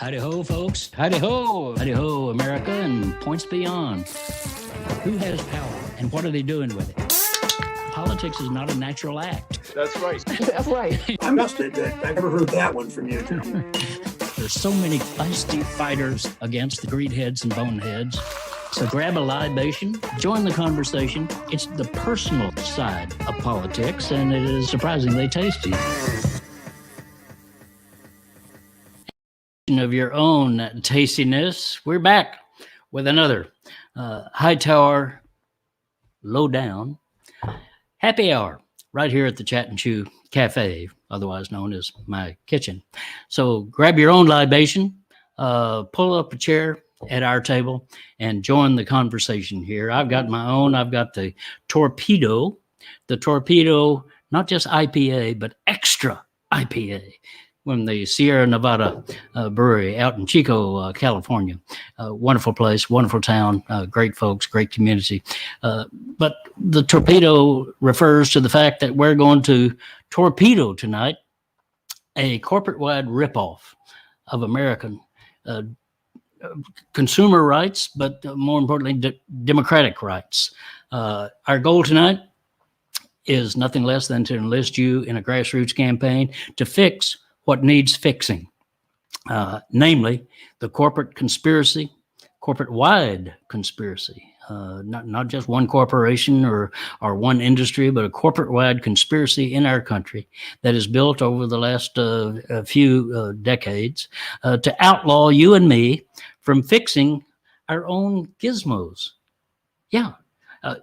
Howdy ho, folks. Howdy ho. Howdy ho, America and points beyond. Who has power and what are they doing with it? Politics is not a natural act. That's right. That's right. I must admit, I never heard that one from you, John. There's so many feisty fighters against the greedheads and boneheads. So grab a libation, join the conversation. It's the personal side of politics, and it is surprisingly tasty. Of your own tastiness, we're back with another Hightower Lowdown Happy Hour right here at the Chat and Chew Cafe, otherwise known as my kitchen. So grab your own libation, pull up a chair at our table, and join the conversation here. I've got my own. I've got the Torpedo, not just IPA, but extra IPA. From the Sierra Nevada brewery out in Chico, California. Wonderful place, wonderful town, great folks, great community. But the torpedo refers to the fact that we're going to torpedo tonight a corporate-wide ripoff of American consumer rights, but more importantly, democratic rights. Our goal tonight is nothing less than to enlist you in a grassroots campaign to fix what needs fixing, namely the corporate conspiracy, corporate-wide conspiracy, not just one corporation or one industry, but a corporate-wide conspiracy in our country that is built over the last few decades to outlaw you and me from fixing our own gizmos. Yeah,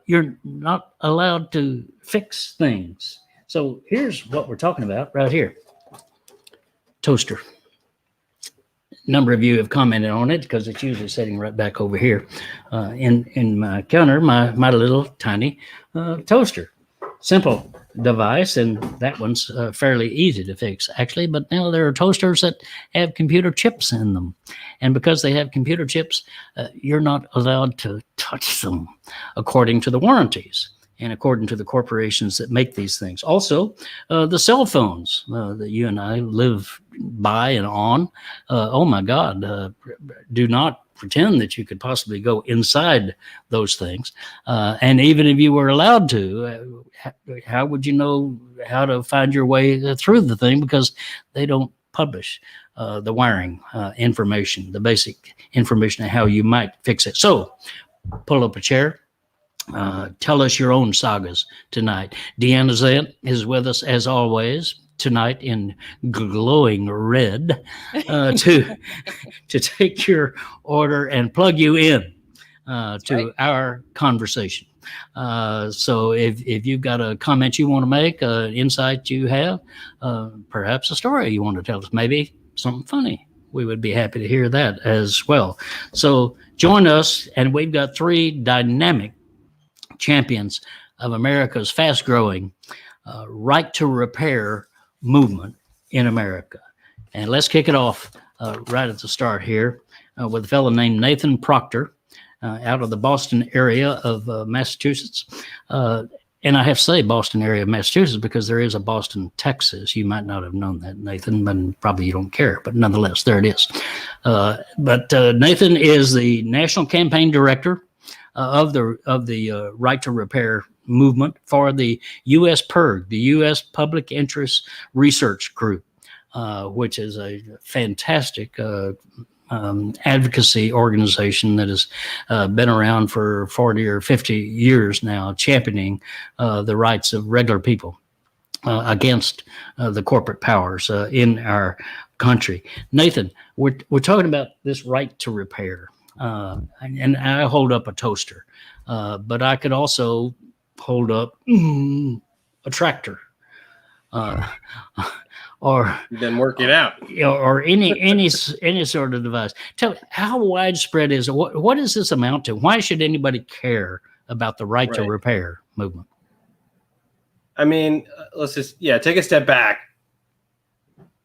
you're not allowed to fix things. So here's what we're talking about right here. Toaster. A number of you have commented on it because it's usually sitting right back over here in my counter, my little tiny toaster. Simple device, and that one's fairly easy to fix, actually. But now there are toasters that have computer chips in them. And because they have computer chips, you're not allowed to touch them according to the warranties and according to the corporations that make these things. Also, the cell phones that you and I live by and on, oh my God, do not pretend that you could possibly go inside those things. And even if you were allowed to, how would you know how to find your way through the thing? Because they don't publish the wiring information, the basic information of how you might fix it. So pull up a chair. Tell us your own sagas tonight. Deanna Zant is with us as always tonight in glowing red to take your order and plug you in to our conversation. So if you've got a comment you want to make, an insight you have, perhaps a story you want to tell us, maybe something funny, we would be happy to hear that as well. So join us, and we've got three dynamic champions of America's fast-growing right to repair movement in America. And let's kick it off right at the start here with a fellow named Nathan Proctor out of the Boston area of Massachusetts. And I have to say Boston area of Massachusetts because there is a Boston, Texas. You might not have known that, Nathan, but probably you don't care. But nonetheless, there it is. But Nathan is the National Campaign Director of the Right to Repair movement for the U.S. PIRG, the U.S. Public Interest Research Group, which is a fantastic advocacy organization that has been around for 40 or 50 years now, championing the rights of regular people against the corporate powers in our country. Nathan, we're talking about this right to repair. And I hold up a toaster, but I could also hold up a tractor, or Then work it out, or any sort of device. Tell me, how widespread is it? What does this amount to? Why should anybody care about the right to repair movement? I mean, let's just take a step back.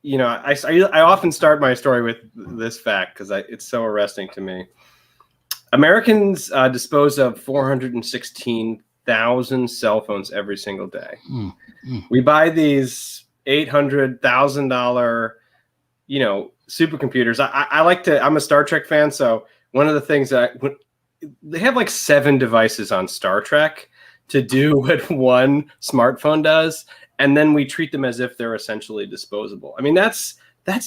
You know, I often start my story with this fact because it's so arresting to me. Americans dispose of 416,000 cell phones every single day. We buy these $800,000, supercomputers, I like to. I'm a Star Trek fan, so one of the things that they have like 7 devices on Star Trek to do what one smartphone does, and then we treat them as if they're essentially disposable. I mean, that's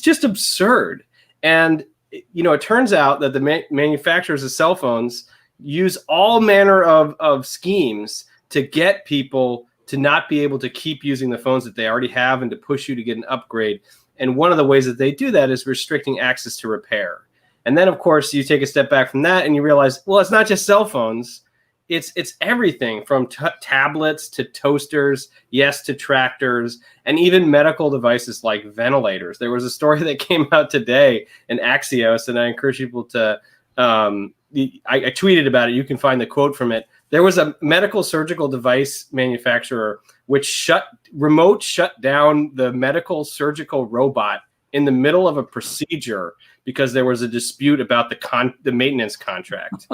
just absurd. And it turns out that the manufacturers of cell phones use all manner of schemes to get people to not be able to keep using the phones that they already have and to push you to get an upgrade. And one of the ways that they do that is restricting access to repair. And then, of course, you take a step back from that and you realize, well, it's not just cell phones. It's everything from tablets to toasters, yes, to tractors, and even medical devices like ventilators. There was a story that came out today in Axios, and I encourage people to I tweeted about it. You can find the quote from it. There was a medical surgical device manufacturer which remote shut down the medical surgical robot in the middle of a procedure because there was a dispute about the maintenance contract.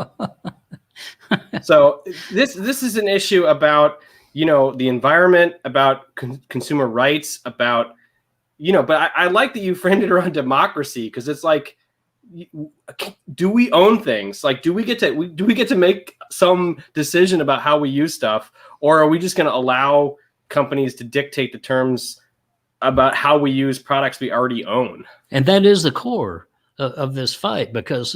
So this is an issue about the environment, about consumer rights, about But I like that you framed it around democracy, because it's like, do we own things? Like, do we get to make some decision about how we use stuff, or are we just going to allow companies to dictate the terms about how we use products we already own? And that is the core of this fight, because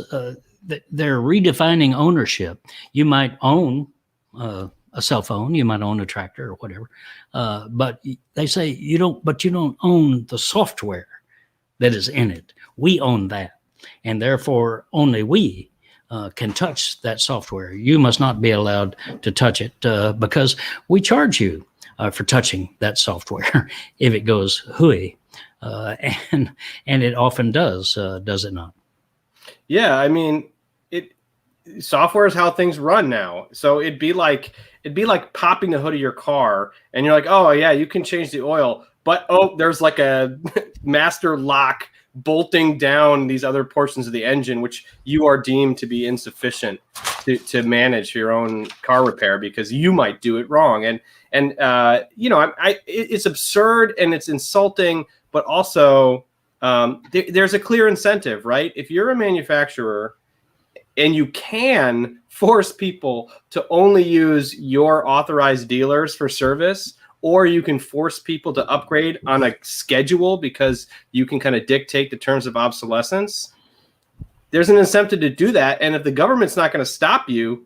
they're redefining ownership. You might own a cell phone, you might own a tractor or whatever, but they say you don't own the software that is in it. We own that. And therefore, only we can touch that software. You must not be allowed to touch it because we charge you for touching that software if it goes hooey. And it often does it not? Yeah, I mean, software is how things run now. So it'd be like popping the hood of your car, and you're like, oh yeah, you can change the oil, but there's like a master lock bolting down these other portions of the engine, which you are deemed to be insufficient to manage your own car repair because you might do it wrong. And it's absurd and it's insulting, but also there's a clear incentive, right? If you're a manufacturer and you can force people to only use your authorized dealers for service, or you can force people to upgrade on a schedule because you can kind of dictate the terms of obsolescence, there's an incentive to do that. And if the government's not going to stop you,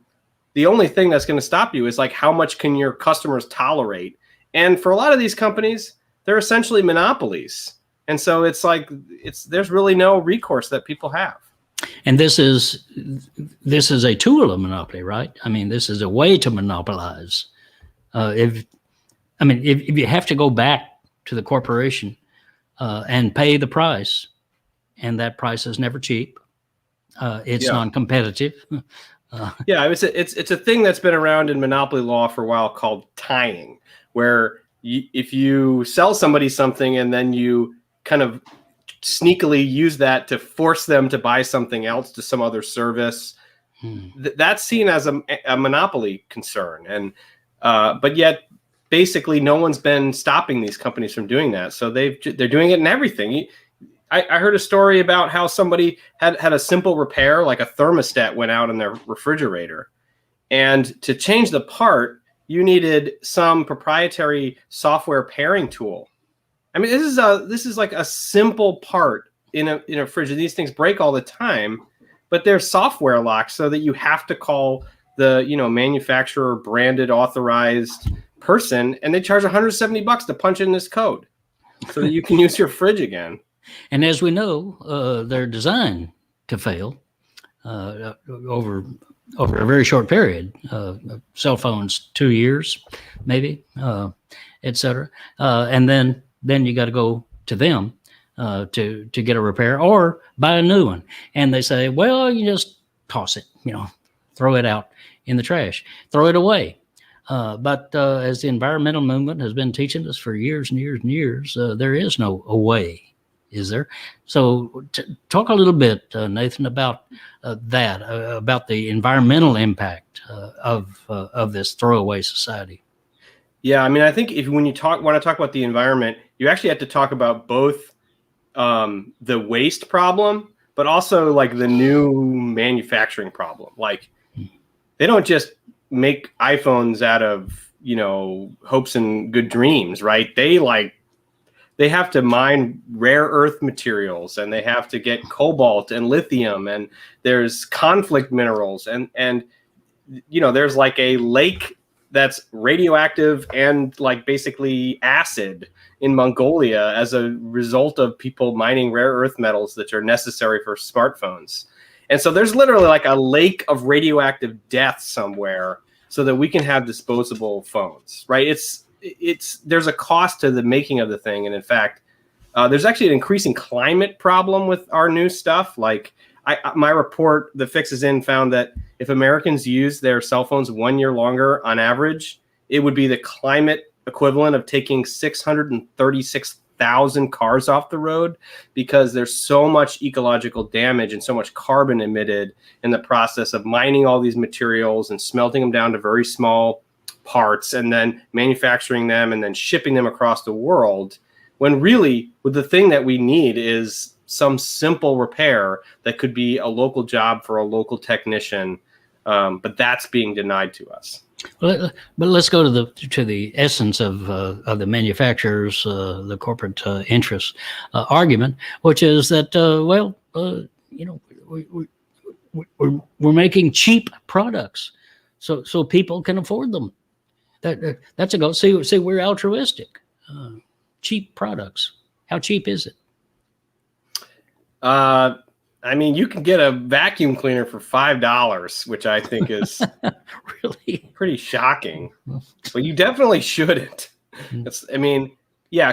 the only thing that's going to stop you is like, how much can your customers tolerate? And for a lot of these companies, they're essentially monopolies. And so it's like, there's really no recourse that people have. And this is a tool of monopoly, right? I mean, this is a way to monopolize. If you have to go back to the corporation and pay the price, and that price is never cheap, it's non-competitive. It's a thing that's been around in monopoly law for a while called tying, where if you sell somebody something and then you kind of sneakily use that to force them to buy something else to some other service, that's seen as a monopoly concern. And but yet, basically, no one's been stopping these companies from doing that. So they're doing it in everything. I heard a story about how somebody had a simple repair, like a thermostat went out in their refrigerator. And to change the part, you needed some proprietary software pairing tool. I mean, this is like a simple part in a fridge. These things break all the time, but they're software locked so that you have to call the manufacturer branded authorized person, and they charge $170 to punch in this code so that you can use your fridge again. And as we know, they're designed to fail over a very short period. Cell phones, 2 years, maybe, et cetera. And then you got to go to them to get a repair or buy a new one. And they say, well, you just toss it, throw it out in the trash, throw it away. But as the environmental movement has been teaching us for years and years and years, there is no away, is there? So talk a little bit, Nathan, about that, about the environmental impact of this throwaway society. Yeah, I mean, I think when you want to talk about the environment, you actually have to talk about both the waste problem, but also like the new manufacturing problem. Like they don't just make iPhones out of, hopes and good dreams, right? They have to mine rare earth materials, and they have to get cobalt and lithium, and there's conflict minerals, and there's like a lake that's radioactive and like basically acid in Mongolia as a result of people mining rare earth metals that are necessary for smartphones. And so there's literally like a lake of radioactive death somewhere so that we can have disposable phones, right? There's a cost to the making of the thing. And in fact, there's actually an increasing climate problem with our new stuff. Like my report, The Fix Is In, found that if Americans use their cell phones 1 year longer on average, it would be the climate equivalent of taking 636,000 cars off the road, because there's so much ecological damage and so much carbon emitted in the process of mining all these materials and smelting them down to very small parts and then manufacturing them and then shipping them across the world, when really the thing that we need is some simple repair that could be a local job for a local technician. But that's being denied to us. But let's go to the essence of the manufacturers, the corporate interests argument, which is that we're making cheap products, so people can afford them. That's a goal. See, we're altruistic. Cheap products. How cheap is it? I mean, you can get a vacuum cleaner for $5, which I think is really pretty shocking. But you definitely shouldn't.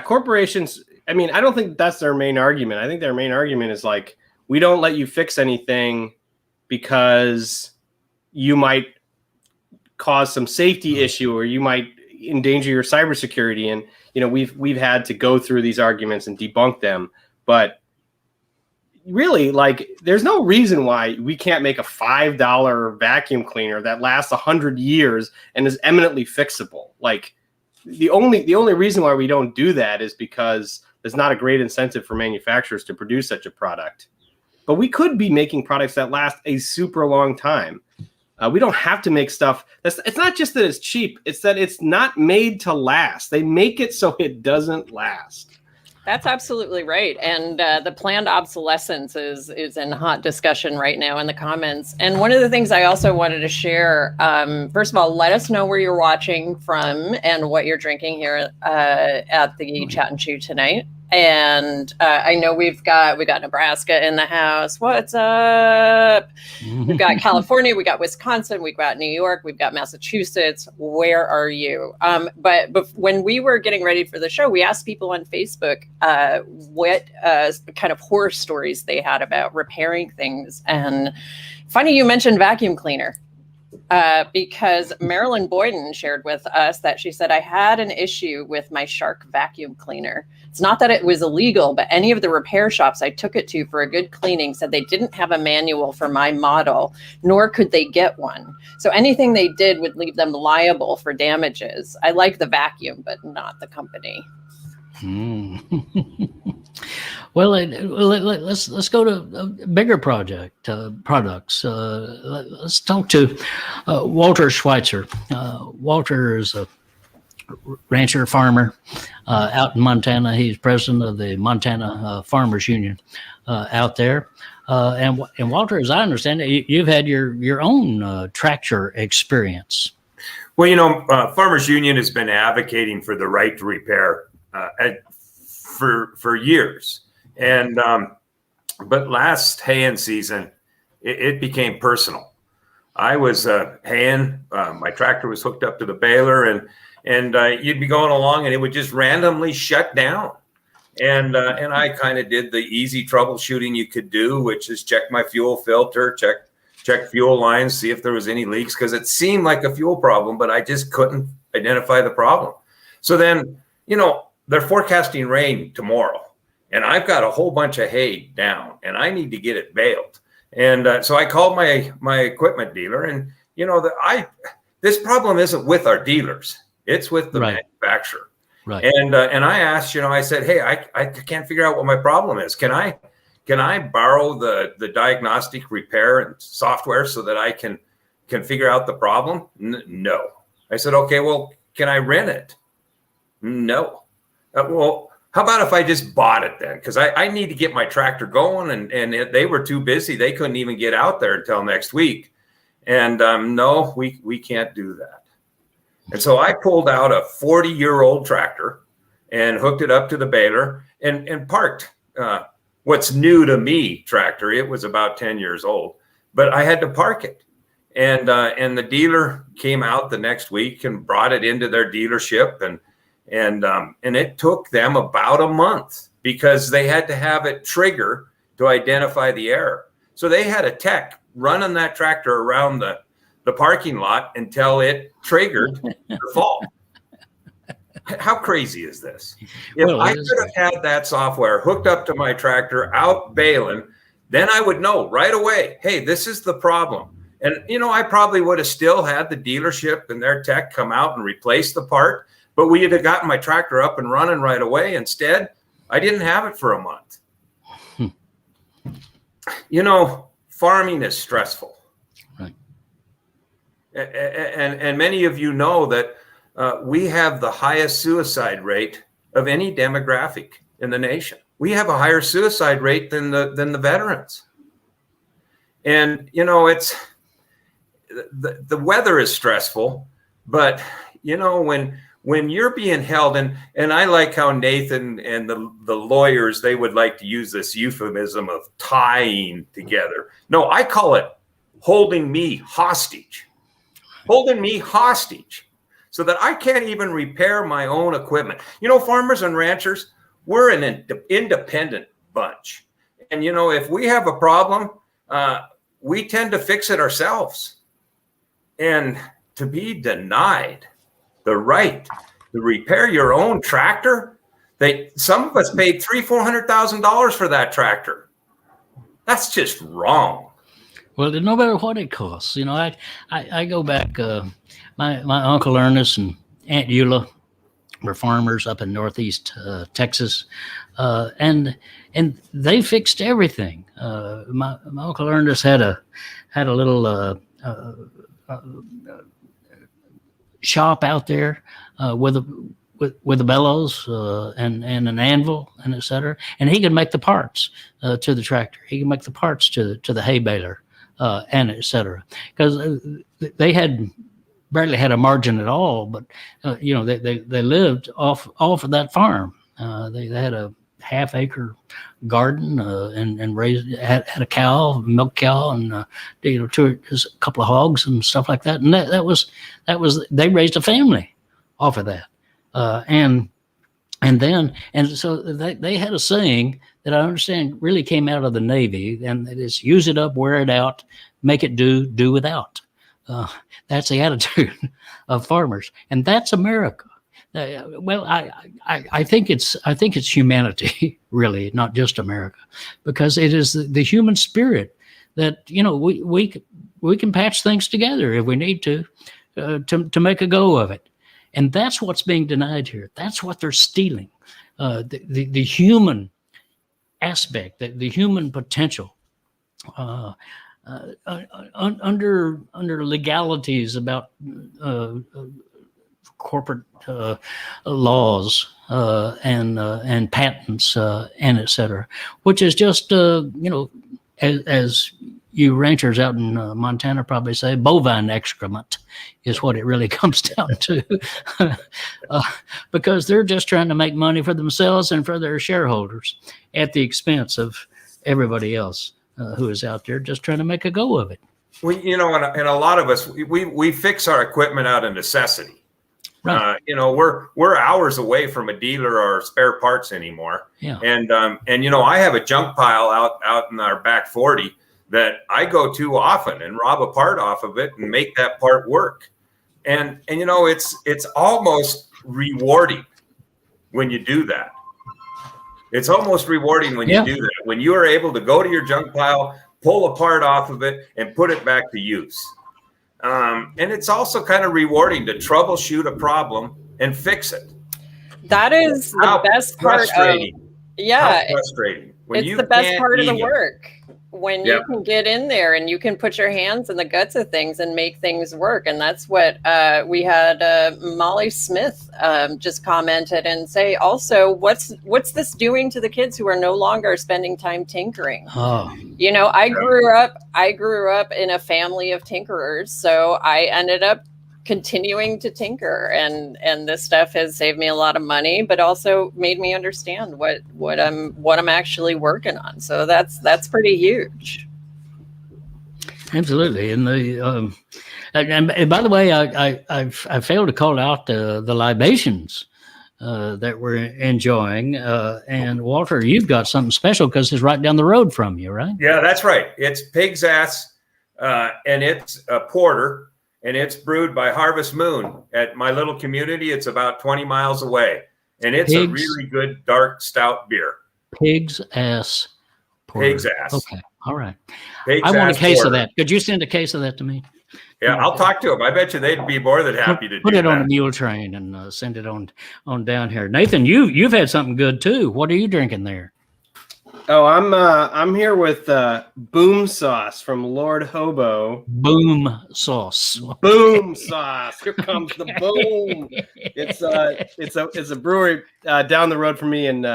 Corporations. I mean, I don't think that's their main argument. I think their main argument is like, we don't let you fix anything because you might cause some safety issue or you might endanger your cybersecurity. And we've had to go through these arguments and debunk them, but really, like, there's no reason why we can't make a $5 vacuum cleaner that lasts 100 years and is eminently fixable. Like, the only reason why we don't do that is because there's not a great incentive for manufacturers to produce such a product. But we could be making products that last a super long time. We don't have to make stuff it's not just that it's cheap, it's that it's not made to last. They make it so it doesn't last. That's absolutely right. And the planned obsolescence is in hot discussion right now in the comments. And one of the things I also wanted to share, first of all, let us know where you're watching from and what you're drinking here at the Chat and Chew tonight. And I know we've got Nebraska in the house. What's up? We've got California, we got Wisconsin, we've got New York, we've got Massachusetts. Where are you? But when we were getting ready for the show, we asked people on Facebook what kind of horror stories they had about repairing things. And funny you mentioned vacuum cleaner. Because Marilyn Boyden shared with us that she said, I had an issue with my Shark vacuum cleaner. It's not that it was illegal, but any of the repair shops I took it to for a good cleaning said they didn't have a manual for my model, nor could they get one. So anything they did would leave them liable for damages. I like the vacuum, but not the company. Well, let's go to a bigger products. Let's talk to Walter Schweitzer. Walter is a rancher farmer out in Montana. He's president of the Montana Farmers Union out there. And Walter, as I understand it, you've had your own tractor experience. Well, Farmers Union has been advocating for the right to repair for years. And but last haying season, it became personal. I was haying. My tractor was hooked up to the baler, and you'd be going along, and it would just randomly shut down. And I kind of did the easy troubleshooting you could do, which is check my fuel filter, check fuel lines, see if there was any leaks, because it seemed like a fuel problem, but I just couldn't identify the problem. So then, they're forecasting rain tomorrow. And I've got a whole bunch of hay down, and I need to get it baled. And so I called my equipment dealer, and this problem isn't with our dealers; it's with the manufacturer. Right. And I asked, I said, hey, I can't figure out what my problem is. Can I borrow the diagnostic repair and software so that I can figure out the problem? No. I said, okay, well, can I rent it? No. Well, how about if I just bought it then? Because I need to get my tractor going, and they were too busy. They couldn't even get out there until next week. And no, we can't do that. And so I pulled out a 40-year-old tractor and hooked it up to the baler and parked what's new to me tractor. It was about 10 years old, but I had to park it. And the dealer came out the next week and brought it into their dealership, and it took them about a month because they had to have it trigger to identify the error. So they had a tech running that tractor around the parking lot until it triggered the fault. How crazy is this? If I could have had that software hooked up to my tractor out baling, then I would know right away, hey, this is the problem. And, I probably would have still had the dealership and their tech come out and replace the part, but we would have gotten my tractor up and running right away. Instead, I didn't have it for a month. Farming is stressful. Right. And many of you know that we have the highest suicide rate of any demographic in the nation. We have a higher suicide rate than the veterans. And, it's the weather is stressful, but, when you're being held, and I like how Nathan and the lawyers, they would like to use this euphemism of tying together. No, I call it holding me hostage so that I can't even repair my own equipment. Farmers and ranchers, we're an independent bunch. And, if we have a problem, we tend to fix it ourselves. And to be denied the right to repair your own tractor, some of us paid $300,000-$400,000 for that tractor. That's just wrong. Well, no matter what it costs, I go back. My Uncle Ernest and Aunt Eula were farmers up in Northeast Texas, and they fixed everything. My Uncle Ernest had a little shop out there with a bellows and an anvil and et cetera, and he could make the parts to the tractor. He could make the parts to the hay baler and et cetera, because they barely had a margin at all. But they lived off of that farm. They had a half-acre garden and had a cow, milk cow, and a couple of hogs and stuff like that. And that was they raised a family off of that. And so they had a saying that I understand really came out of the Navy, and it is use it up, wear it out, make it do without. That's the attitude of farmers, and that's America. Well, I think it's humanity, really, not just America, because it is the human spirit that we can patch things together if we need to make a go of it, and that's what's being denied here. That's what they're stealing, the human aspect, the human potential. Under legalities about corporate laws and patents and et cetera, which is just as you ranchers out in Montana probably say, bovine excrement is what it really comes down to, because they're just trying to make money for themselves and for their shareholders at the expense of everybody else who is out there just trying to make a go of it. And a lot of us, we fix our equipment out of necessity. Right. We're hours away from a dealer or spare parts anymore. Yeah. And I have a junk pile out in our back 40 that I go to often and rob a part off of it and make that part work. And it's almost rewarding when you do that. It's almost rewarding when you do that, when you are able to go to your junk pile, pull a part off of it, and put it back to use. And it's also kind of rewarding to troubleshoot a problem and fix it. That is How the best part of, frustrating. yeah, How frustrating. When it's you the best can't part of the eat 'em. work. When you Yep. can get in there and you can put your hands in the guts of things and make things work. And that's what we had Molly Smith just commented and say also, what's this doing to the kids who are no longer spending time tinkering? Oh, You know, I grew up in a family of tinkerers, so I ended up continuing to tinker, and this stuff has saved me a lot of money, but also made me understand what I'm actually working on. So that's pretty huge. absolutely. And and by the way, I failed to call out the libations that we're enjoying. And Walter, you've got something special because it's right down the road from you, right? Yeah, that's right. It's pig's ass, and it's a porter, and it's brewed by Harvest Moon at my little community. It's about 20 miles away, and it's a really good dark stout beer. Pig's ass porter. Pig's ass. Okay, all right. Pig's I want a ass case porter. of that. Could you send a case of that to me? Yeah, I'll talk to them. I bet you they'd be more than happy to Put do it on that. a mule train and send it on down here. Nathan, you've had something good too. What are you drinking there? Oh, I'm here with Boom Sauce from Lord Hobo. Boom sauce. Boom Sauce. Here comes the boom. It's a brewery down the road from me in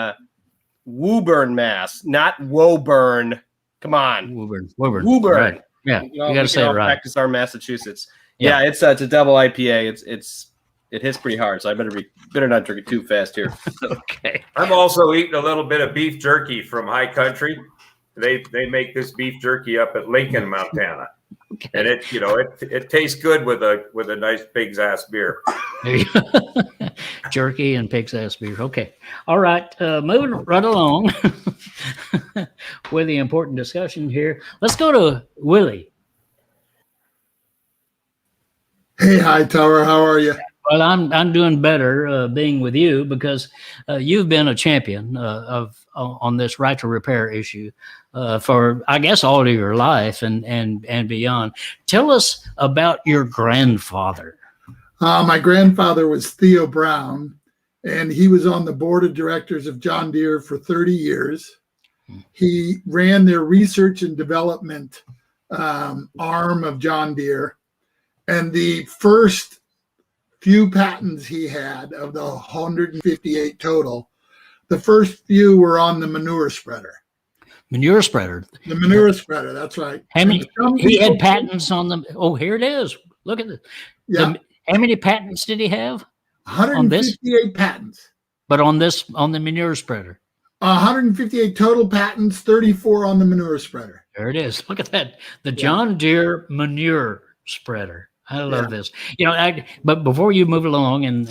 Woburn, Mass. Not Woburn. Come on, Woburn. Woburn. Right. Yeah, you got to say it right. Practice our Massachusetts. Yeah, it's a double IPA. It hits pretty hard, so I better not drink it too fast here. Okay. I'm also eating a little bit of beef jerky from High Country. They make this beef jerky up at Lincoln, Montana, Okay. and it tastes good with a nice pig's ass beer. There you go. Jerky and pig's ass beer. Okay. All right. Moving right along with the important discussion here. Let's go to Willie. Hey, Hightower, how are you? Well, I'm doing better being with you because you've been a champion on this right to repair issue for, I guess, all of your life and beyond. Tell us about your grandfather. My grandfather was Theo Brown, and he was on the board of directors of John Deere for 30 years. He ran their research and development arm of John Deere, and the first few patents he had of the 158 total, the first few were on the manure spreader. Manure spreader. The manure spreader, that's right. How many? He had patents on them. Oh, here it is. Look at this. Yeah. How many patents did he have? 158 patents. But on the manure spreader. 158 total patents, 34 on the manure spreader. There it is. Look at that. The John Deere manure spreader. I love this. But before you move along, and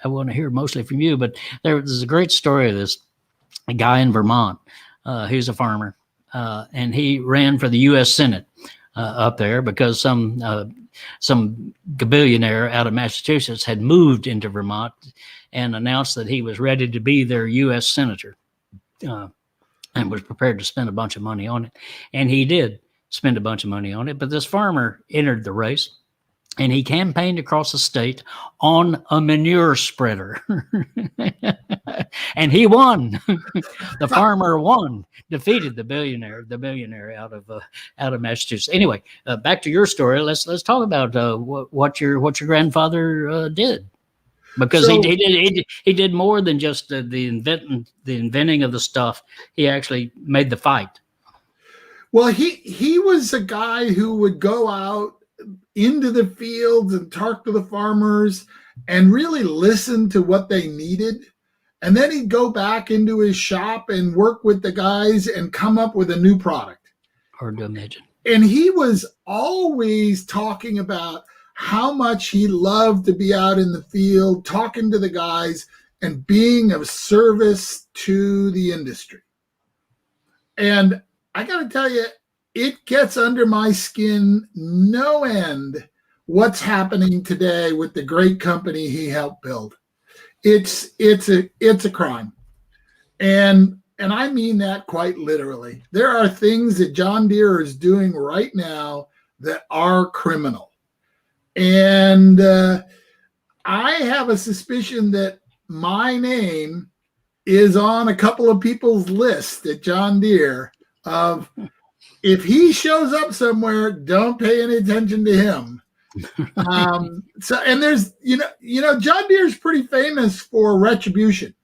I want to hear mostly from you, but there's a great story of this guy in Vermont. He's a farmer, and he ran for the U.S. Senate up there because some billionaire out of Massachusetts had moved into Vermont and announced that he was ready to be their U.S. senator, and was prepared to spend a bunch of money on it, and he did spend a bunch of money on it. But this farmer entered the race, and he campaigned across the state on a manure spreader, and he won. The farmer won, defeated the billionaire out of Massachusetts. Anyway, back to your story. Let's talk about what your grandfather did, because he did more than just the inventing of the stuff. He actually made the fight. Well, he was a guy who would go out into the fields and talk to the farmers and really listen to what they needed. And then he'd go back into his shop and work with the guys and come up with a new product. Hard to imagine. And he was always talking about how much he loved to be out in the field, talking to the guys and being of service to the industry. And I got to tell you, it gets under my skin no end what's happening today with the great company he helped build. It's a crime. And I mean that quite literally. There are things that John Deere is doing right now that are criminal. And I have a suspicion that my name is on a couple of people's list at John Deere of, if he shows up somewhere, don't pay any attention to him. And there's, John Deere is pretty famous for retribution,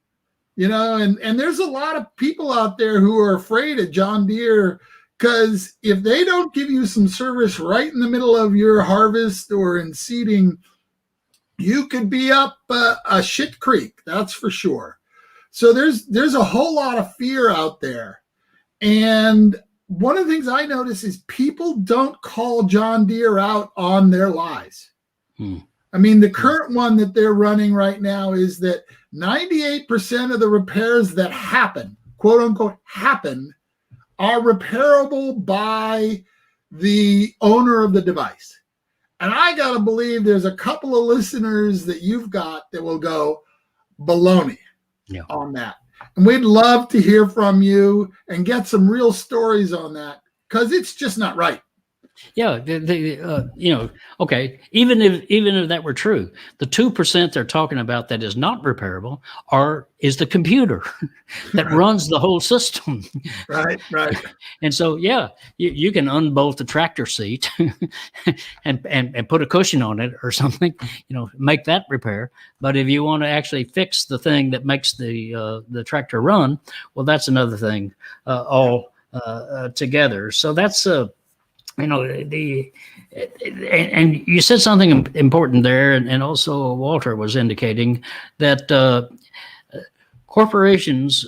and there's a lot of people out there who are afraid of John Deere, because if they don't give you some service right in the middle of your harvest or in seeding, you could be up a shit creek. That's for sure. So there's a whole lot of fear out there. And one of the things I notice is people don't call John Deere out on their lies. I mean, the current one that they're running right now is that 98% of the repairs that happen, quote unquote, happen, are repairable by the owner of the device. And I got to believe there's a couple of listeners that you've got that will go baloney on that. And we'd love to hear from you and get some real stories on that, because it's just not right. Yeah, okay. Even if that were true, the 2% they're talking about that is not repairable is the computer that runs the whole system. Right. And so, you can unbolt the tractor seat and put a cushion on it or something, make that repair. But if you want to actually fix the thing that makes the tractor run, well, that's another thing all together. So that's and you said something important there, and also Walter was indicating that corporations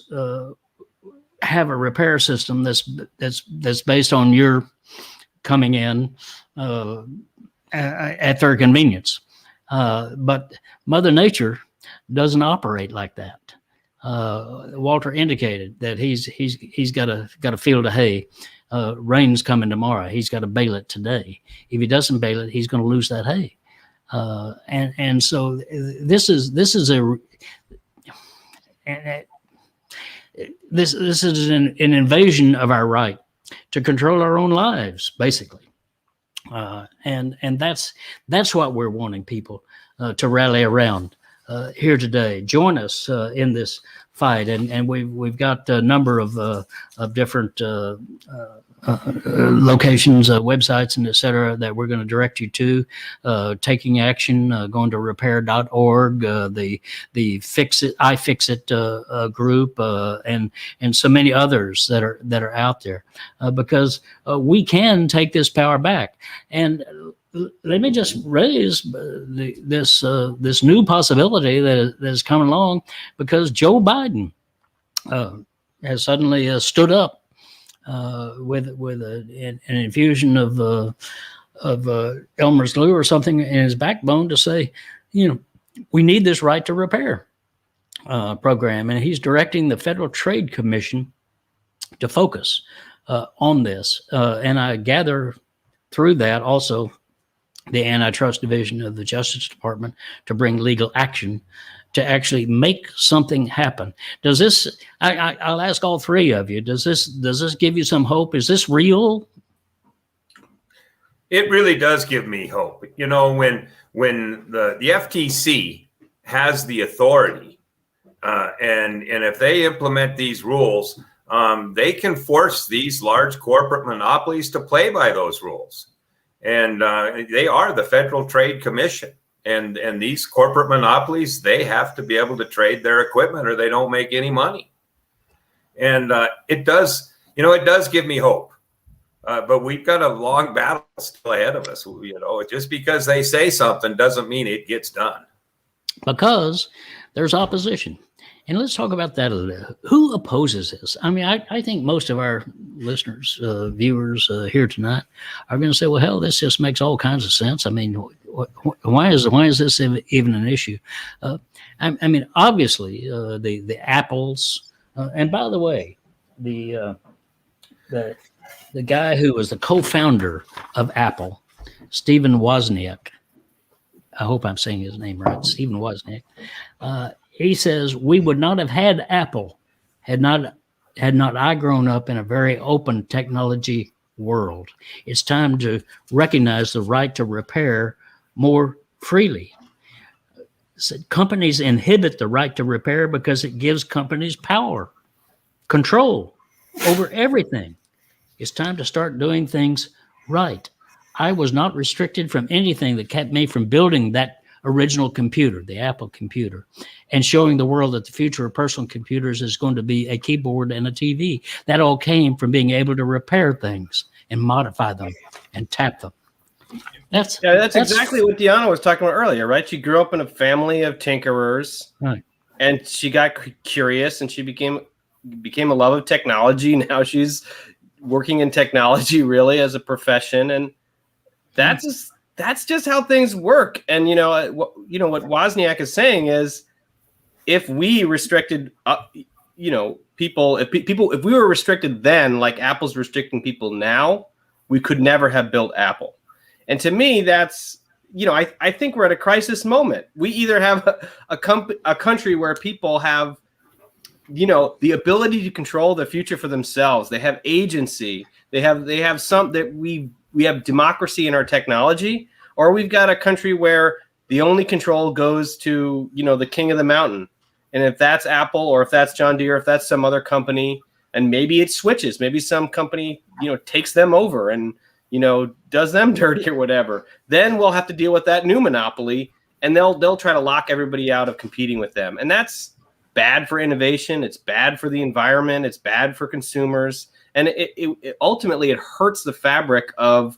have a repair system that's based on your coming in at their convenience, but Mother Nature doesn't operate like that. Walter indicated that he's got a field of hay. Rain's coming tomorrow. He's got to bale it today. If he doesn't bale it, he's going to lose that hay. And so this is an invasion of our right to control our own lives, basically. And that's what we're wanting people to rally around here today. Join us in this fight, and we've got a number of different locations, websites, and et cetera, that we're going to direct you to. Taking action, going to repair.org, the iFixit group, and so many others that are out there, because we can take this power back. And let me just raise this new possibility that is coming along, because Joe Biden has suddenly stood up with an infusion of Elmer's glue or something in his backbone to say, we need this right to repair program, and he's directing the Federal Trade Commission to focus on this. And I gather through that also the Antitrust Division of the Justice Department to bring legal action to actually make something happen. Does this? I'll ask all three of you. Does this give you some hope? Is this real? It really does give me hope. When the FTC has the authority, and if they implement these rules, they can force these large corporate monopolies to play by those rules. And they are the Federal Trade Commission. And these corporate monopolies, they have to be able to trade their equipment or they don't make any money. And it does give me hope. But we've got a long battle still ahead of us. Just because they say something doesn't mean it gets done. Because there's opposition. And let's talk about that a little. Who opposes this? I mean, I think most of our listeners, viewers here tonight are going to say, well, hell, this just makes all kinds of sense. I mean, why is this even an issue? I mean, obviously, the Apples, and by the way, the guy who was the co-founder of Apple, Stephen Wozniak, I hope I'm saying his name right, Stephen Wozniak, he says, we would not have had Apple had not I grown up in a very open technology world. It's time to recognize the right to repair more freely. companies inhibit the right to repair because it gives companies power, control over everything. It's time to start doing things right. I was not restricted from anything that kept me from building that original computer, the Apple computer, and showing the world that the future of personal computers is going to be a keyboard and a TV. That all came from being able to repair things and modify them and tap them. That's exactly what Deanna was talking about earlier, right? She grew up in a family of tinkerers, right, and she got curious, and she became a love of technology. Now she's working in technology really as a profession, and that's just how things work. And what Wozniak is saying is, if we restricted people, if we were restricted then like Apple's restricting people now, we could never have built Apple. And to me, that's, I think we're at a crisis moment. We either have a country where people have, the ability to control the future for themselves. They have agency. They have some that we have democracy in our technology, or we've got a country where the only control goes to, the king of the mountain. And if that's Apple, or if that's John Deere, if that's some other company, and maybe it switches, maybe some company, takes them over and, does them dirty or whatever, then we'll have to deal with that new monopoly, and they'll try to lock everybody out of competing with them. And that's bad for innovation. It's bad for the environment. It's bad for consumers. And it ultimately, it hurts the fabric of,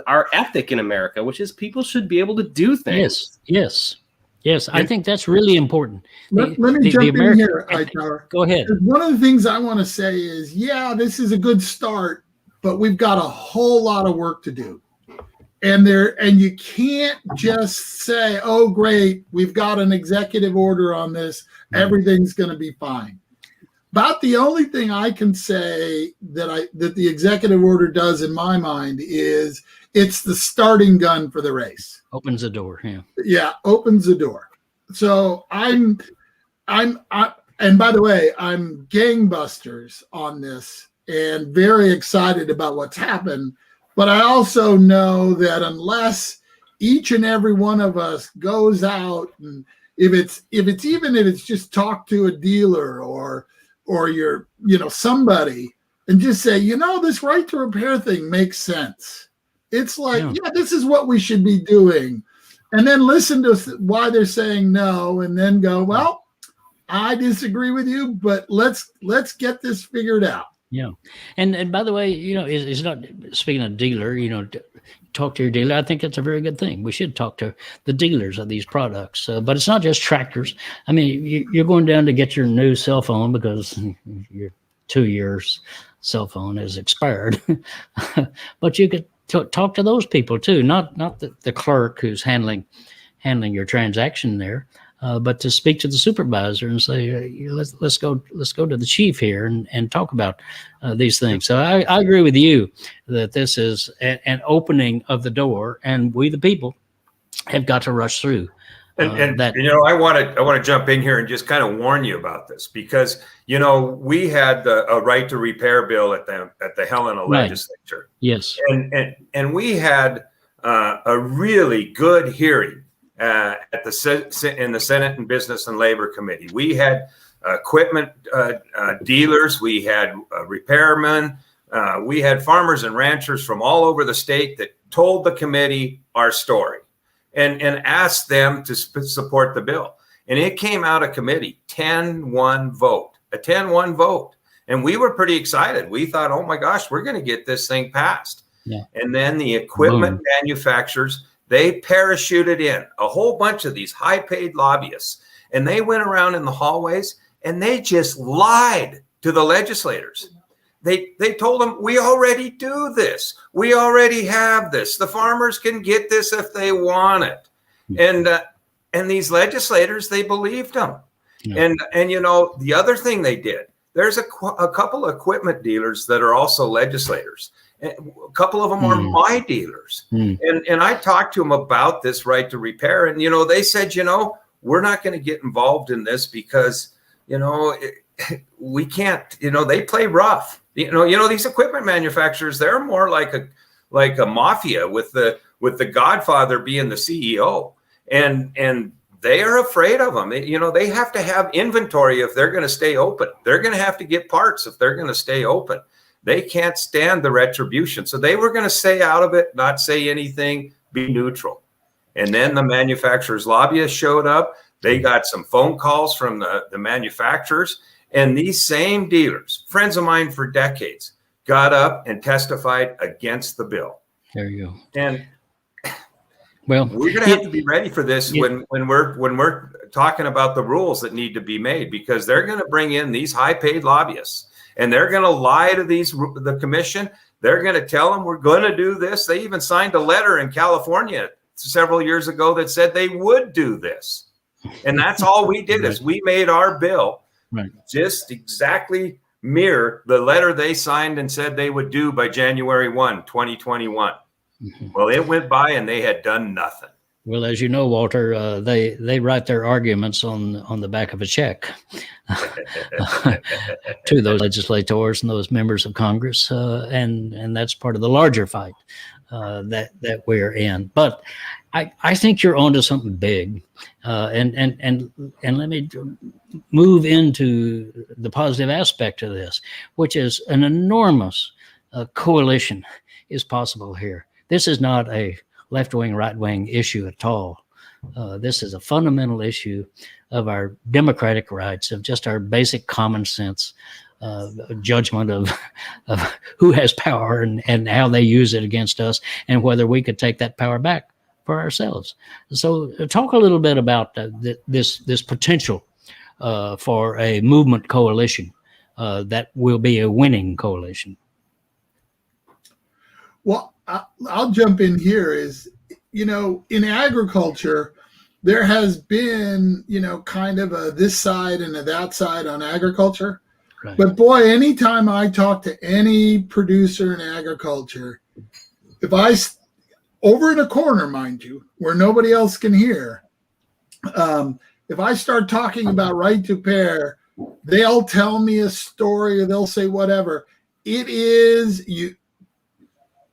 our ethic in America, which is people should be able to do things. Yes. I think that's really important. Let me jump in here, Hightower. Go ahead. One of the things I want to say is, this is a good start, but we've got a whole lot of work to do. And you can't just say, oh, great, we've got an executive order on this, everything's going to be fine. About the only thing I can say that the executive order does in my mind is it's the starting gun for the race. Opens the door, yeah. Yeah, opens the door. So and by the way, I'm gangbusters on this and very excited about what's happened. But I also know that unless each and every one of us goes out, and if it's just talk to a dealer or you're somebody, and just say, this right to repair thing makes sense. It's like, this is what we should be doing. And then listen to why they're saying no, and then go, well, I disagree with you, but let's get this figured out. Yeah. And by the way, it's not, speaking of dealer, talk to your dealer. I think that's a very good thing. We should talk to the dealers of these products. But it's not just tractors. I mean, you're going down to get your new cell phone because your 2 years cell phone is expired. But you could talk to those people too, not the clerk who's handling your transaction there. But to speak to the supervisor and say, let's go to the chief here and talk about these things. So I agree with you that this is an opening of the door, and we the people have got to rush through. That. I want to jump in here and just kind of warn you about this, because we had a right to repair bill at the Helena legislature. Yes, and we had a really good hearing. In the Senate and Business and Labor Committee. We had equipment dealers, we had repairmen, we had farmers and ranchers from all over the state that told the committee our story and asked them to support the bill. And it came out of committee, 10-1 vote, a 10-1 vote. And we were pretty excited. We thought, oh my gosh, we're going to get this thing passed. Yeah. And then the equipment manufacturers, they parachuted in a whole bunch of these high-paid lobbyists, and they went around in the hallways and they just lied to the legislators. They told them, we already do this. We already have this. The farmers can get this if they want it. And these legislators, they believed them. Yeah. And the other thing they did, there's a couple of equipment dealers that are also legislators. A couple of them are my dealers. And I talked to them about this right to repair. And, they said, we're not going to get involved in this because, we can't, they play rough. These equipment manufacturers, they're more like a mafia with the Godfather being the CEO. And they are afraid of them. They have to have inventory if they're going to stay open. They're going to have to get parts if they're going to stay open. They can't stand the retribution. So they were going to stay out of it, not say anything, be neutral. And then the manufacturers' lobbyists showed up. They got some phone calls from the manufacturers. And these same dealers, friends of mine for decades, got up and testified against the bill. There you go. And well, we're going to have to be ready for this when we're talking about the rules that need to be made, because they're going to bring in these high-paid lobbyists, and they're going to lie to the commission. They're going to tell them we're going to do this. They even signed a letter in California several years ago that said they would do this. And that's all we did is we made our bill just exactly mirror the letter they signed and said they would do by January 1, 2021. Well, it went by and they had done nothing. Well, as you know, Walter, they write their arguments on the back of a check to those legislators and those members of Congress, and that's part of the larger fight that we're in. But I think you're onto something big, and let me move into the positive aspect of this, which is an enormous coalition is possible here. This is not a left-wing, right-wing issue at all. This is a fundamental issue of our democratic rights, of just our basic common sense judgment of who has power and how they use it against us, and whether we could take that power back for ourselves. So talk a little bit about this potential for a movement coalition that will be a winning coalition. Well, I'll jump in here. In agriculture, there has been, kind of a this side and a that side on agriculture. Right. But boy, anytime I talk to any producer in agriculture, over in a corner, mind you, where nobody else can hear, if I start talking about right to repair, they'll tell me a story or they'll say whatever. It is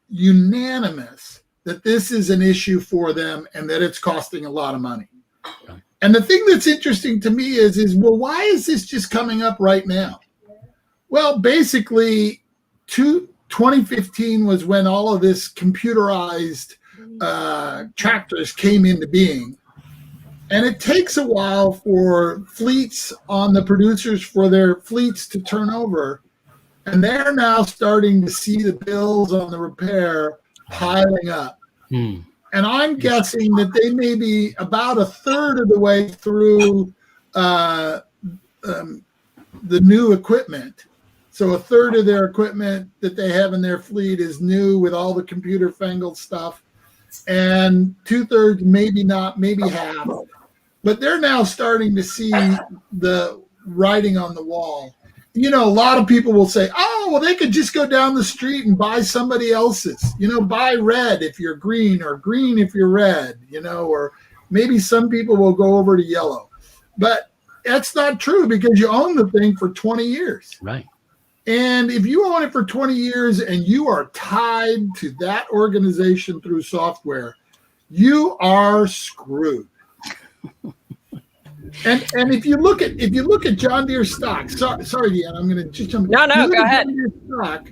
unanimous that this is an issue for them and that it's costing a lot of money. Right. And the thing that's interesting to me is, well, why is this just coming up right now? Well, basically, 2015 was when all of this computerized tractors came into being. And it takes a while for fleets on the producers, for their fleets to turn over. And they're now starting to see the bills on the repair piling up. And I'm guessing that they may be about a third of the way through the new equipment. So a third of their equipment that they have in their fleet is new with all the computer fangled stuff. And 2/3, maybe not, maybe half. But they're now starting to see the writing on the wall. A lot of people will say, oh, well, they could just go down the street and buy somebody else's, buy red if you're green, or green if you're red, or maybe some people will go over to yellow. But that's not true, because you own the thing for 20 years. Right. And if you own it for 20 years and you are tied to that organization through software, you are screwed. And if you look at John Deere stock, sorry, Deanna, I'm going to just jump. No, go ahead. John Deere stock,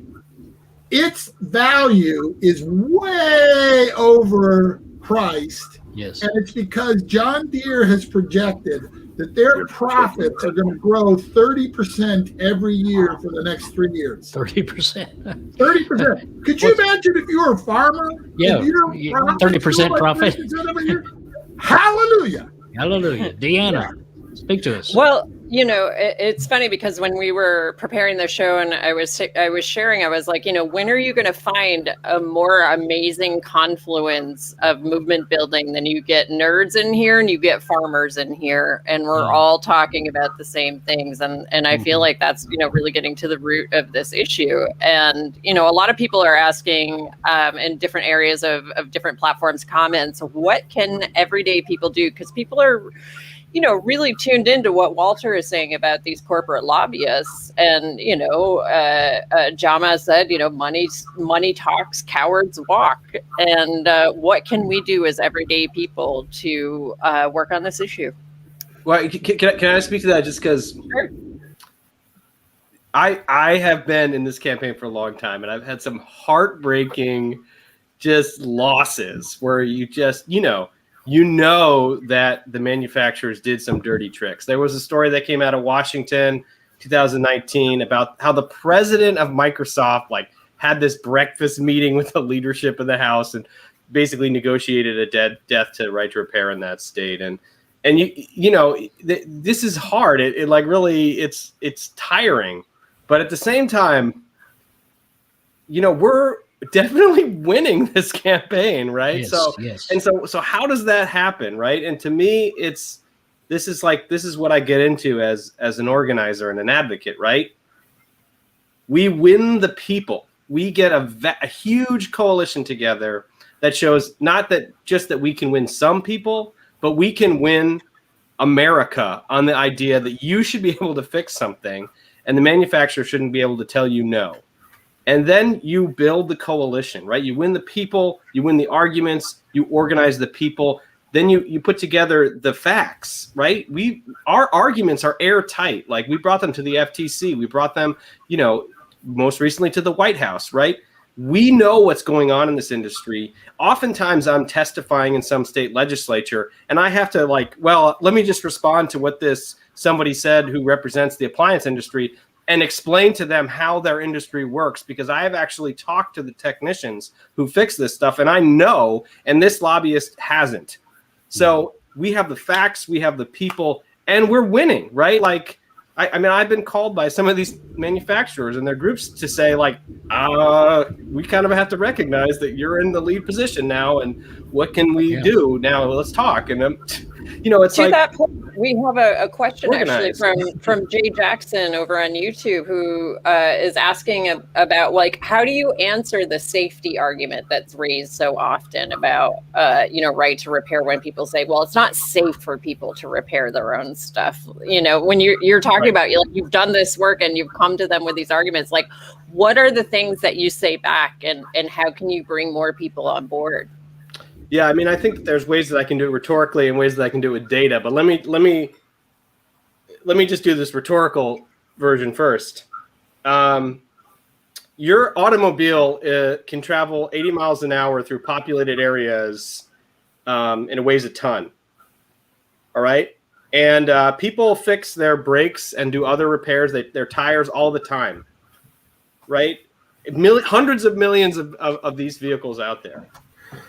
its value is way overpriced. Yes. And it's because John Deere has projected that their profits are going to grow 30% every year for the next 3 years. 30%. 30%. Could you imagine if you were a farmer? Yeah. 30% profit. Hallelujah. Hallelujah. Deanna, speak to us. Well, it's funny because when we were preparing the show and I was sharing, I was like, when are you going to find a more amazing confluence of movement building than you get nerds in here and you get farmers in here, and we're all talking about the same things. And I feel like that's, really getting to the root of this issue. And, a lot of people are asking in different areas of different platforms comments, what can everyday people do? Because people are, really tuned into what Walter is saying about these corporate lobbyists. And, Jama said, money talks, cowards walk. And what can we do as everyday people to work on this issue? Well, can I speak to that just because Sure. I have been in this campaign for a long time, and I've had some heartbreaking just losses where you just, that the manufacturers did some dirty tricks. There was a story that came out of Washington 2019 about how the president of Microsoft had this breakfast meeting with the leadership of the House and basically negotiated a death to right to repair in that state. And this is hard. It really it's tiring, but at the same time, we're definitely winning this campaign, right? Yes. And so how does that happen, right? And to me, this is what I get into as an organizer and an advocate, right? We win the people. We get a huge coalition together that shows not that just that we can win some people, but we can win America on the idea that you should be able to fix something and the manufacturer shouldn't be able to tell you no. And then you build the coalition, right? You win the people, you win the arguments, you organize the people, then you put together the facts, right? Our arguments are airtight. We brought them to the FTC. We brought them, most recently to the White House, right? We know what's going on in this industry. Oftentimes I'm testifying in some state legislature and I have to let me just respond to what somebody said who represents the appliance industry and explain to them how their industry works, because I have actually talked to the technicians who fix this stuff and I know, and this lobbyist hasn't. So we have the facts, we have the people, and we're winning, right? I've been called by some of these manufacturers and their groups to say we kind of have to recognize that you're in the lead position now, and what can we do now? Let's talk. And it's to that point, we have a question organized. actually from Jay Jackson over on YouTube, who is asking about how do you answer the safety argument that's raised so often about right to repair, when people say, well, it's not safe for people to repair their own stuff. When you're talking about you've done this work and you've come to them with these arguments, what are the things that you say back, and how can you bring more people on board? Yeah, I think there's ways that I can do it rhetorically and ways that I can do it with data. But let me just do this rhetorical version first. Your automobile can travel 80 miles an hour through populated areas, and it weighs a ton. All right, and people fix their brakes and do other repairs, their tires all the time. Right, hundreds of millions of these vehicles out there.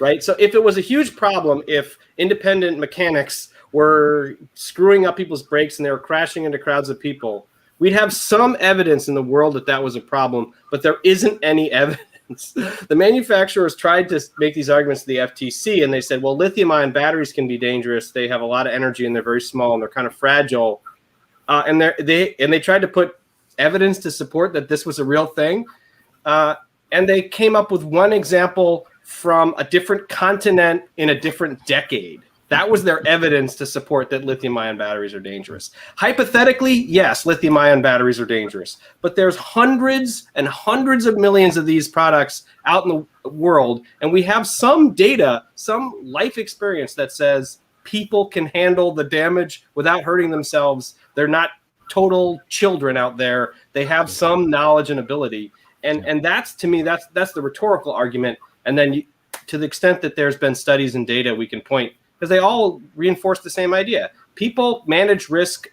Right. So if it was a huge problem, if independent mechanics were screwing up people's brakes and they were crashing into crowds of people, we'd have some evidence in the world that was a problem, but there isn't any evidence. The manufacturers tried to make these arguments to the FTC, and they said, well, lithium-ion batteries can be dangerous. They have a lot of energy and they're very small and they're kind of fragile. And they tried to put evidence to support that this was a real thing. And they came up with one example from a different continent in a different decade. That was their evidence to support that lithium-ion batteries are dangerous. Hypothetically, yes, lithium-ion batteries are dangerous, but there's hundreds and hundreds of millions of these products out in the world, and we have some data, some life experience that says people can handle the damage without hurting themselves. They're not total children out there. They have some knowledge and ability, and that's, to me, that's the rhetorical argument. And then to the extent that there's been studies and data we can point, because they all reinforce the same idea. People manage risk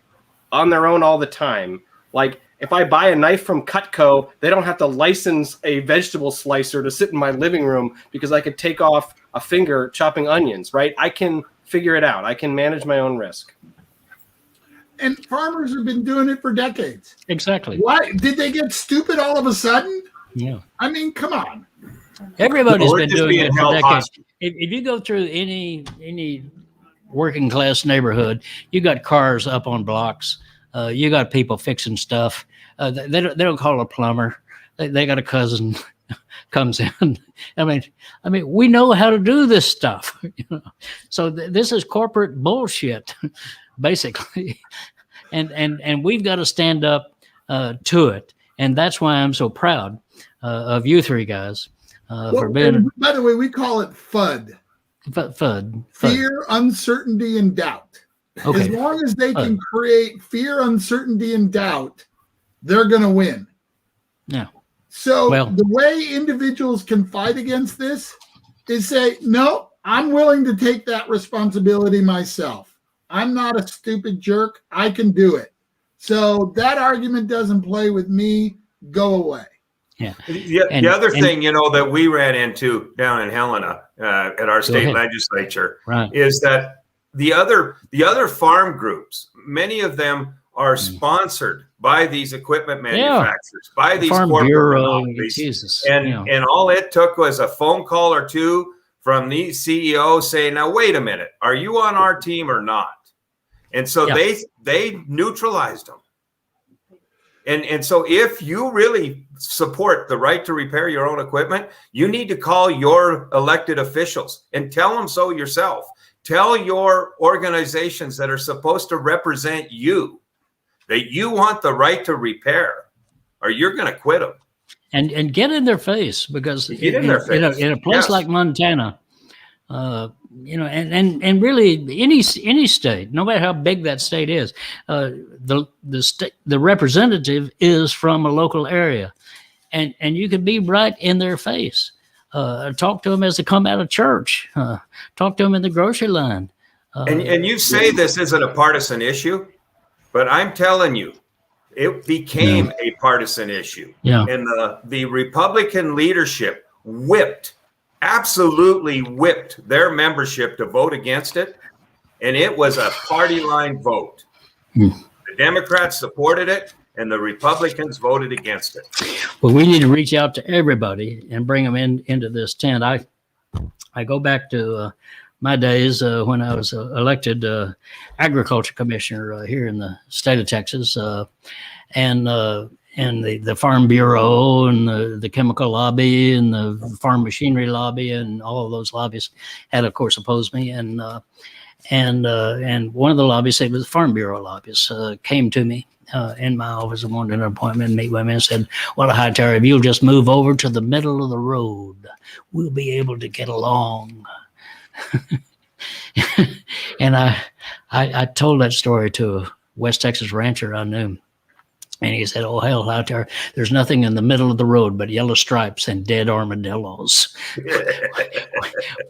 on their own all the time. If I buy a knife from Cutco, they don't have to license a vegetable slicer to sit in my living room because I could take off a finger chopping onions, right? I can figure it out. I can manage my own risk. And farmers have been doing it for decades. Exactly. Why did they get stupid all of a sudden? Yeah. Come on. Everybody's Or been just doing being it for held decades. hostage. If you go through any working class neighborhood, you got cars up on blocks. You got people fixing stuff. They don't call a plumber. They got a cousin comes in. I mean, we know how to do this stuff. So this is corporate bullshit. basically. And we've got to stand up to it. And that's why I'm so proud of you three guys for being. And by the way, we call it FUD. FUD. Fear, uncertainty, and doubt. Okay. As long as they can create fear, uncertainty, and doubt, they're going to win. Yeah. So the way individuals can fight against this is say, no, I'm willing to take that responsibility myself. I'm not a stupid jerk. I can do it. So that argument doesn't play with me. Go away. Yeah. The other thing, that we ran into down in Helena at our state legislature is that the other farm groups, many of them are sponsored by these equipment manufacturers, by these Farm corporate Bureau, monopolies. Jesus, And all it took was a phone call or two from these CEOs saying, now, wait a minute, are you on our team or not? And so they neutralized them. And so if you really support the right to repair your own equipment, you need to call your elected officials and tell them so yourself. Tell your organizations that are supposed to represent you that you want the right to repair, or you're going to quit them. And get in their face, because in a place like Montana, and really any state, no matter how big that state is, the representative is from a local area, and you can be right in their face. Talk to them as they come out of church. Talk to them in the grocery line. And you say this isn't a partisan issue, but I'm telling you, it became a partisan issue. Yeah. And the Republican leadership absolutely whipped their membership to vote against it. And it was a party line vote. The Democrats supported it, and the Republicans voted against it. Well, we need to reach out to everybody and bring them into this tent. I go back to my days when I was elected agriculture commissioner here in the state of Texas, and the Farm Bureau and the chemical lobby and the farm machinery lobby and all of those lobbies had, of course, opposed me. And one of the lobbies, it was the Farm Bureau lobbyists, came to me in my office and wanted an appointment and meet with me and said, well, Hightower, if you'll just move over to the middle of the road, we'll be able to get along. And I told that story to a West Texas rancher I knew. And he said, oh, hell, Hightower, there's nothing in the middle of the road but yellow stripes and dead armadillos.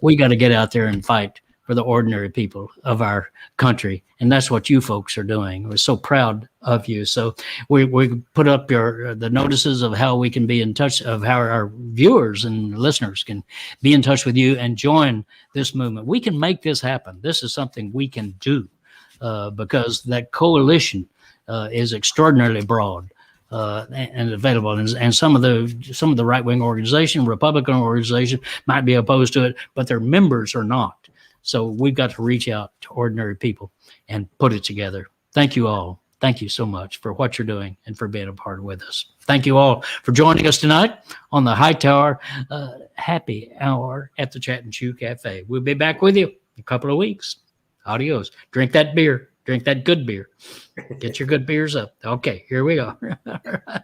We got to get out there and fight for the ordinary people of our country. And that's what you folks are doing. We're so proud of you. So we put up the notices of how we can be in touch, of how our viewers and listeners can be in touch with you and join this movement. We can make this happen. This is something we can do because that coalition is extraordinarily broad and available. And some of the right-wing organization, Republican organization might be opposed to it, but their members are not. So we've got to reach out to ordinary people and put it together. Thank you all. Thank you so much for what you're doing and for being a part with us. Thank you all for joining us tonight on the Hightower Happy Hour at the Chat and Chew Cafe. We'll be back with you in a couple of weeks. Adios. Drink that beer. Drink that good beer. Get your good beers up. Okay, here we go. All right.